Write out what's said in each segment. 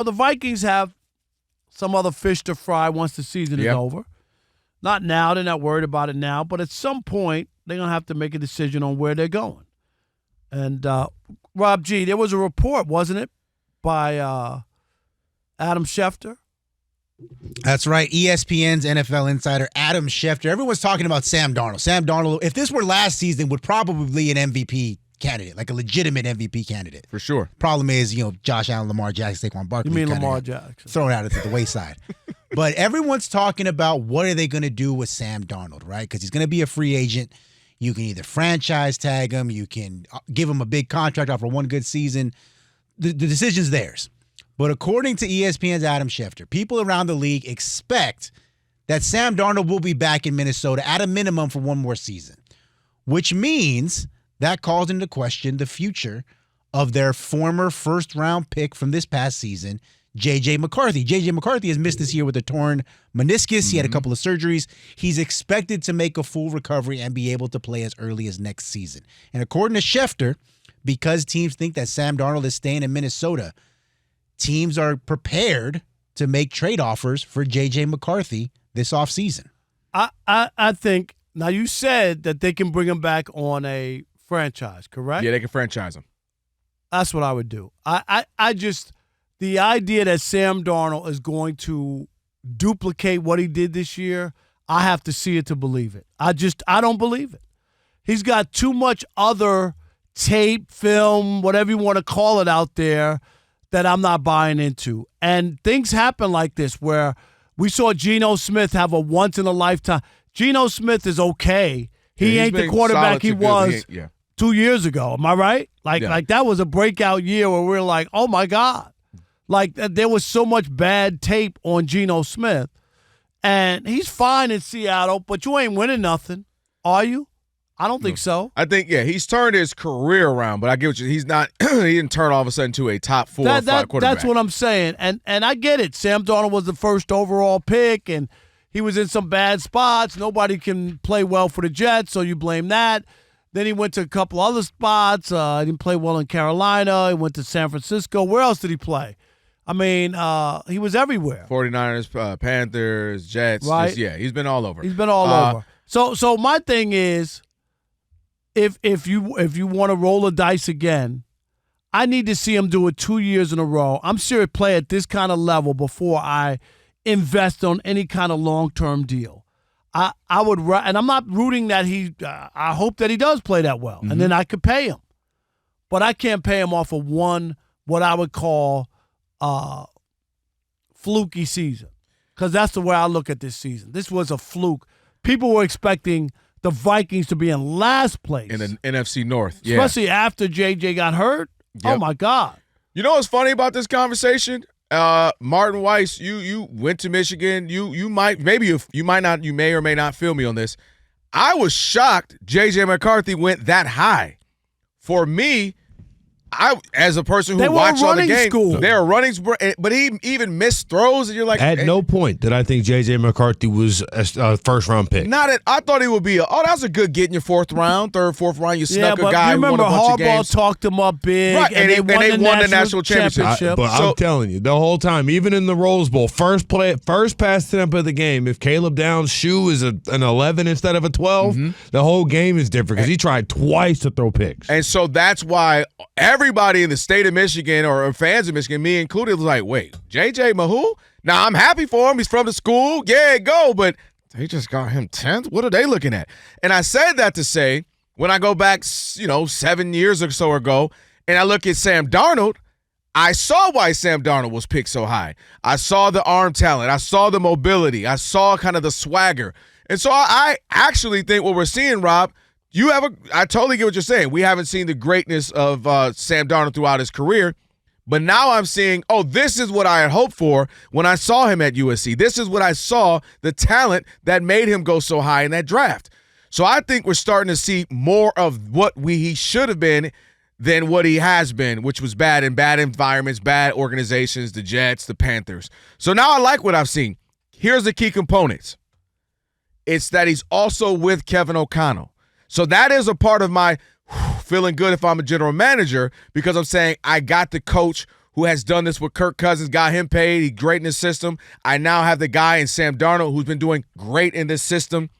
the Vikings have some other fish to fry once the season is over. Not now. They're not worried about it now. But at some point, they're going to have to make a decision on where they're going. And, Rob G., there was a report, wasn't it, by Adam Schefter? That's right. ESPN's NFL insider, Adam Schefter. Everyone's talking about Sam Darnold. Sam Darnold, if this were last season, would probably be an MVP candidate, like a legitimate MVP candidate. For sure. Problem is, Josh Allen, Lamar Jackson, Saquon Barkley. You mean Lamar Jackson? Thrown out at the wayside. But everyone's talking about what are they going to do with Sam Darnold, right? Because he's going to be a free agent. You can either franchise tag him. You can give him a big contract after one good season. The decision's theirs. But according to ESPN's Adam Schefter, people around the league expect that Sam Darnold will be back in Minnesota at a minimum for one more season, which means that calls into question the future of their former first-round pick from this past season, J.J. McCarthy. J.J. McCarthy has missed this year with a torn meniscus. He had a couple of surgeries. He's expected to make a full recovery and be able to play as early as next season. And according to Schefter, because teams think that Sam Darnold is staying in Minnesota, teams are prepared to make trade offers for J.J. McCarthy this offseason. I think, now you said that they can bring him back on a franchise, correct? Yeah, they can franchise him. That's what I would do. I just, the idea that Sam Darnold is going to duplicate what he did this year, I have to see it to believe it. I don't believe it. He's got too much other tape, film, whatever you want to call it out there that I'm not buying into. And things happen like this where we saw Geno Smith have a once-in-a-lifetime. Geno Smith is okay. He ain't the quarterback he was 2 years ago. Am I right? Like that was a breakout year where we were like, oh, my God. Like there was so much bad tape on Geno Smith. And he's fine in Seattle, but you ain't winning nothing, are you? I don't think so. I think, he's turned his career around, but I get what he's not – he didn't turn all of a sudden to a top 4 or 5 quarterback. That's what I'm saying. And I get it. Sam Darnold was the first overall pick, and he was in some bad spots. Nobody can play well for the Jets, so you blame that. Then he went to a couple other spots. He didn't play well in Carolina. He went to San Francisco. Where else did he play? I mean, he was everywhere. 49ers, Panthers, Jets. Right? He's been all over. He's been all over. So my thing is, if you want to roll the dice again, I need to see him do it 2 years in a row. I'm serious play at this kind of level before I invest on any kind of long-term deal. I would, and I'm not rooting that I hope that he does play that well, and then I could pay him. But I can't pay him off of one, what I would call fluky season, because that's the way I look at this season. This was a fluke. People were expecting the Vikings to be in last place. In the NFC North. Especially after J.J. got hurt. Yep. Oh, my God. You know what's funny about this conversation? Martin Weiss, you went to Michigan. You may or may not feel me on this. I was shocked J.J. McCarthy went that high. For me, as a person who watched all the game, they were running, but he even missed throws, and you're like, at no point did I think J.J. McCarthy was a first-round pick. I thought he would be that's a good get in your fourth round, third, round. You snuck a guy who won a bunch of games. Harbaugh talked him up big, right? And they won the national championship. I'm telling you, the whole time, even in the Rose Bowl, first pass attempt of the game, if Caleb Downs' shoe is an 11 instead of a 12, the whole game is different because he tried twice to throw picks. And so that's why everybody in the state of Michigan or fans of Michigan, me included, was like, wait, J.J. Mahu? Now, I'm happy for him. He's from the school. Yeah, go. But they just got him 10th? What are they looking at? And I said that to say, when I go back, 7 years or so ago, and I look at Sam Darnold, I saw why Sam Darnold was picked so high. I saw the arm talent. I saw the mobility. I saw kind of the swagger. And so I actually think what we're seeing, Rob, I totally get what you're saying. We haven't seen the greatness of Sam Darnold throughout his career, but now I'm seeing, this is what I had hoped for when I saw him at USC. This is what I saw, the talent that made him go so high in that draft. So I think we're starting to see more of what he should have been than what he has been, which was bad in bad environments, bad organizations, the Jets, the Panthers. So now I like what I've seen. Here's the key components. It's that he's also with Kevin O'Connell. So that is a part of my feeling good if I'm a general manager, because I'm saying I got the coach who has done this with Kirk Cousins, got him paid. He's great in his system. I now have the guy in Sam Darnold who's been doing great in this system.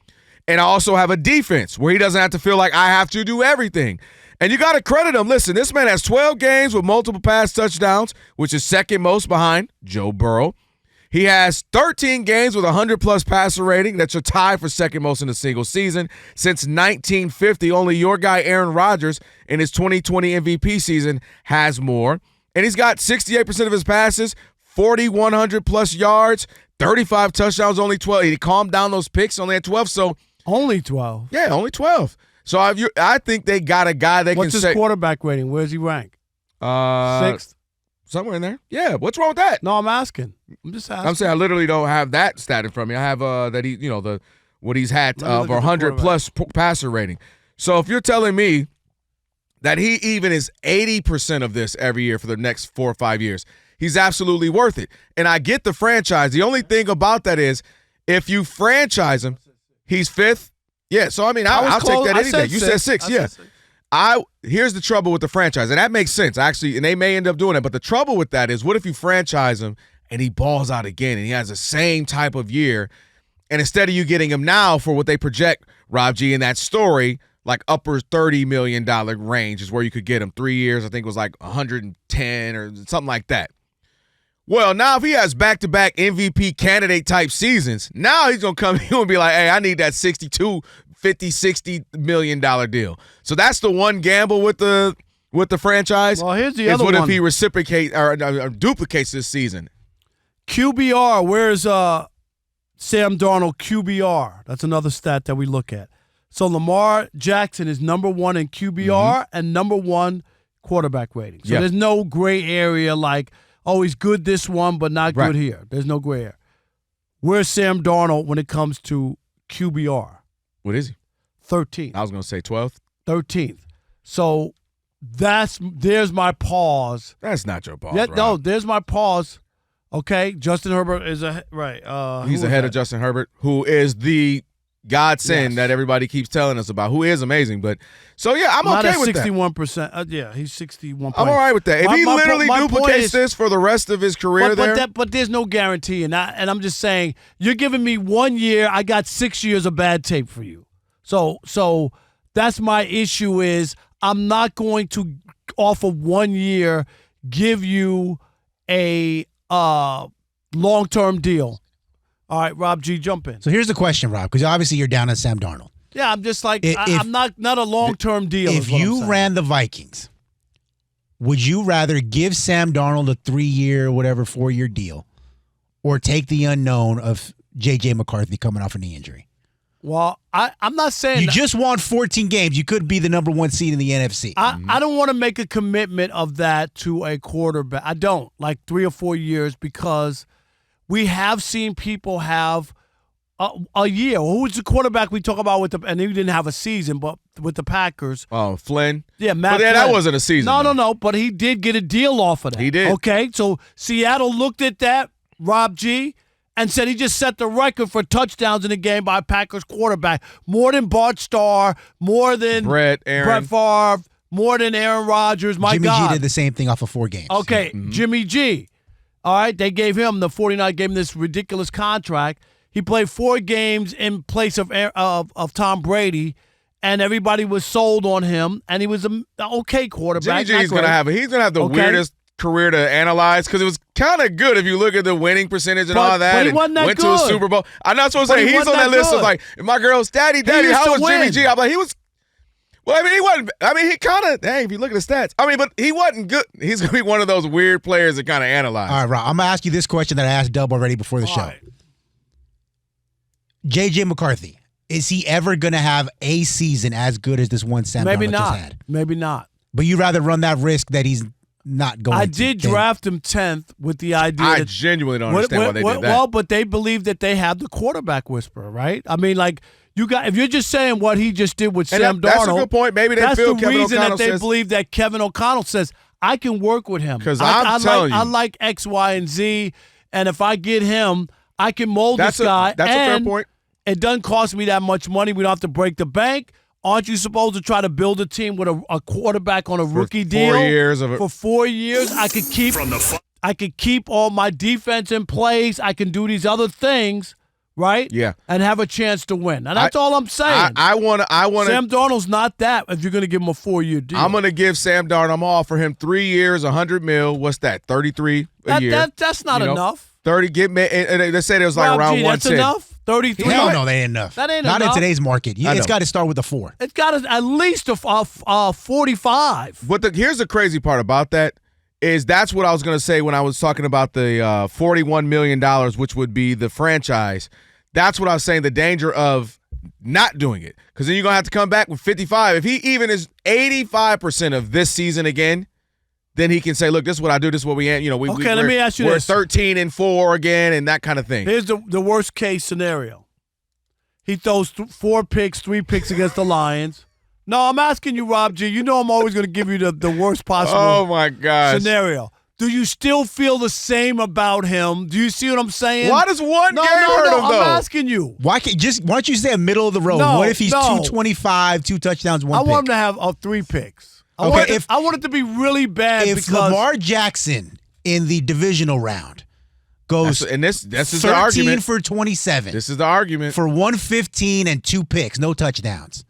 And I also have a defense where he doesn't have to feel like I have to do everything. And you got to credit him. Listen, this man has 12 games with multiple pass touchdowns, which is second most behind Joe Burrow. He has 13 games with 100-plus passer rating. That's a tie for second most in a single season. Since 1950, only your guy Aaron Rodgers in his 2020 MVP season has more. And he's got 68% of his passes, 4,100-plus yards, 35 touchdowns, only 12. He calmed down those picks, only had 12. So only 12. Yeah, only 12. So I think they got a guy they What's can his say. quarterback rating? Where's he rank? Sixth? Somewhere in there. Yeah, what's wrong with that? No, I'm asking. I'm just asking. I'm saying I literally don't have that stat in front of me. I have that he, what he's had Let me of look at the 100-plus passer rating. So if you're telling me that he even is 80% of this every year for the next 4 or 5 years, he's absolutely worth it. And I get the franchise. The only thing about that is if you franchise him, he's fifth. Yeah, so I mean, I'll take that any day. You said six, yeah. Here's the trouble with the franchise, and that makes sense, actually, and they may end up doing it. But the trouble with that is, what if you franchise him and he balls out again and he has the same type of year, and instead of you getting him now for what they project, Rob G, in that story, like upper $30 million range is where you could get him. 3 years, I think it was like 110 or something like that. Well, now if he has back-to-back MVP candidate-type seasons, now he's going to come here and be like, hey, I need that 62, 50, $60 million deal. So that's the one gamble with the franchise. Well, here's the other one. What one. if he reciprocates or duplicates this season? QBR, where's Sam Darnold QBR? That's another stat that we look at. So Lamar Jackson is number one in QBR and number one quarterback rating. So there's no gray area like, oh, he's good this one, but not good here. There's no gray area. Where's Sam Darnold when it comes to QBR? What is he? 13th. I was going to say 12th. 13th. So there's my pause. That's not your pause, Yeah, no, there's my pause. Okay, Justin Herbert is he's ahead of Justin Herbert, who is the godsend that everybody keeps telling us about, who is amazing. But so I'm not okay at with 61%. Yeah, he's 61. I'm all right with that. If he literally duplicates this for the rest of his career, but there's no guarantee, and I'm just saying you're giving me 1 year. I got 6 years of bad tape for you. So that's my issue. Is I'm not going to off of 1 year give you a long-term deal. All right, Rob G, jump in. So here's the question, Rob, because obviously you're down on Sam Darnold. Yeah, I'm just like, I'm not a long-term deal. If you ran the Vikings, would you rather give Sam Darnold a 3-year, whatever, 4-year deal, or take the unknown of J.J. McCarthy coming off a knee injury? Well, I'm not saying you just won 14 games. You could be the number 1 seed in the NFC. I don't want to make a commitment of that to a quarterback. I don't, like 3 or 4 years, because we have seen people have a year. Who was the quarterback we talk about and he didn't have a season, but with the Packers? Oh, Flynn. Yeah, Matt. But that wasn't a season. No. But he did get a deal off of that. He did. Okay, so Seattle looked at that, Rob G, and said he just set the record for touchdowns in a game by a Packers quarterback. More than Bart Starr, more than Brett Favre, more than Aaron Rodgers. My Jimmy God. G did the same thing off of 4 games. Okay, Jimmy G. All right, they gave him, the 49 gave him this ridiculous contract. He played 4 games in place of Tom Brady, and everybody was sold on him, and he was an okay quarterback. Jimmy G's going to have the weirdest career to analyze, because it was kind of good if you look at the winning percentage and all that. But he wasn't that went good. to a Super Bowl. I'm not supposed to say he's on that list of like, my girl's daddy, how was Jimmy G? I'm like, he was. Well, I mean, he wasn't. I mean, he kind of. Hey, if you look at the stats, I mean, but he wasn't good. He's going to be one of those weird players that kind of analyze. All right, Rob, I'm going to ask you this question that I asked Dub already before the show. Right. J.J. McCarthy, is he ever going to have a season as good as this one Sam Darnold just had? Maybe not. But you'd rather run that risk that he's not going to. I did draft him 10th with the idea I genuinely don't understand why they did that. Well, but they believe that they have the quarterback whisperer, right? I mean, like, if you're just saying what he just did with Sam Darnold. That's a good point. Maybe they feel that's the Kevin reason O'Connell that they believe that Kevin O'Connell says, I can work with him. Because I'm telling you. I like X, Y, and Z, and if I get him, I can mold this guy. That's a fair point. It doesn't cost me that much money. We don't have to break the bank. Aren't you supposed to try to build a team with a quarterback on a rookie deal? 4 years of it. For 4 years, I could keep all my defense in place. I can do these other things, right? Yeah. And have a chance to win. And that's all I'm saying. I want to. Sam Darnold's not that if you're going to give him a 4-year deal. I'm going to give Sam Darnold. I'm all for him 3 years, $100 million. What's that? 33 a year. That's not enough. 30. Give me. And they said it was like Rob around G, that's 110. enough. 33. Hell no, that ain't enough. That ain't Not enough. in today's market. It's got to start with a 4. It's got at least a 45. But here's the crazy part about that is that's what I was going to say when I was talking about the $41 million, which would be the franchise. That's what I was saying, the danger of not doing it. Because then you're going to have to come back with 55. If he even is 85% of this season again, then he can say, look, this is what I do. This is what we – let me ask you we're this. 13-4 again and that kind of thing. Here's the worst case scenario. He throws 4 picks, 3 picks against the Lions. No, I'm asking you, Rob G. You know I'm always going to give you the worst possible my gosh. scenario. Do you still feel the same about him? Do you see what I'm saying? Why does one game hurt him, though? I'm asking you. Why don't you say a middle of the road? No, what if he's no. 225, 2 touchdowns, 1 I pick? want him to have 3 picks. I want it to be really bad if because Lamar Jackson in the divisional round goes this is 13 the argument. for 27 This is the argument. for 115 and 2 picks, no touchdowns,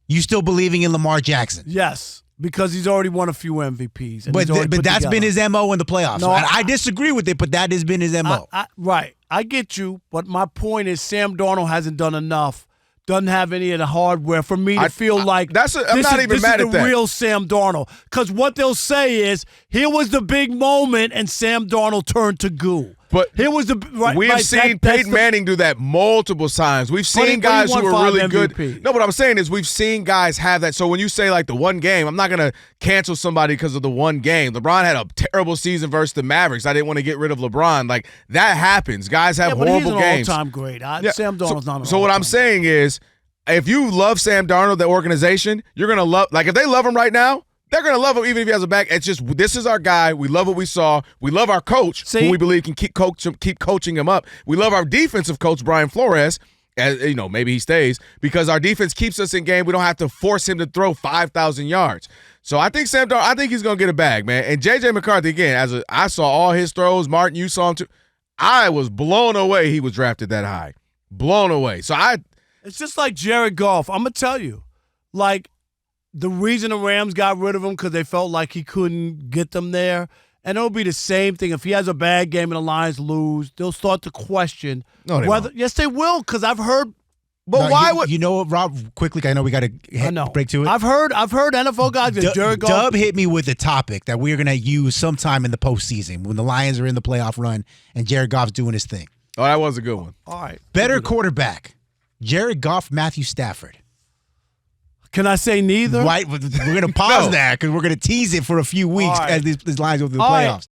you still believing in Lamar Jackson? yes, because he's already won a few MVPs. And But that's been his MO in the playoffs. No, I disagree with it, but that has been his MO. Right. I get you, but my point is Sam Darnold hasn't done enough. Doesn't have any of the hardware for me to feel like I'm not even mad at that. This is the real Sam Darnold. Because what they'll say is, here was the big moment, and Sam Darnold turned to goo. But here was we've seen Peyton Manning do that multiple times. We've seen guys who are really good. No, what I'm saying is we've seen guys have that. So when you say like the one game, I'm not going to cancel somebody because of the one game. LeBron had a terrible season versus the Mavericks. I didn't want to get rid of LeBron. Like that happens. Guys have horrible games. He's an all-time great. Sam Darnold's not an So what I'm saying is if you love Sam Darnold, the organization, you're going to love – like if they love him right now, they're going to love him even if he has a back. It's just this is our guy. We love what we saw. We love our coach, who we believe can keep coaching him up. We love our defensive coach, Brian Flores. As, maybe he stays because our defense keeps us in game. We don't have to force him to throw 5,000 yards. So I think Sam Darnold, I think he's going to get a bag, man. And J.J. McCarthy, again, I saw all his throws. Martin, you saw him too. I was blown away he was drafted that high. Blown away. So it's just like Jared Goff. I'm going to tell you, like, the reason the Rams got rid of him because they felt like he couldn't get them there. And it'll be the same thing. If he has a bad game and the Lions lose, they'll start to question whether. Won't. Yes, they will, because I've heard. But why would you know what, Rob? Quickly, I know we got to break to it. I've heard NFL guys. Jared Goff. Dub hit me with a topic that we're going to use sometime in the postseason when the Lions are in the playoff run and Jared Goff's doing his thing. Oh, that was a good one. All right. Better quarterback, Jared Goff, Matthew Stafford. Can I say neither? Right, we're going to pause that because we're going to tease it for a few weeks as these Lions go through the playoffs.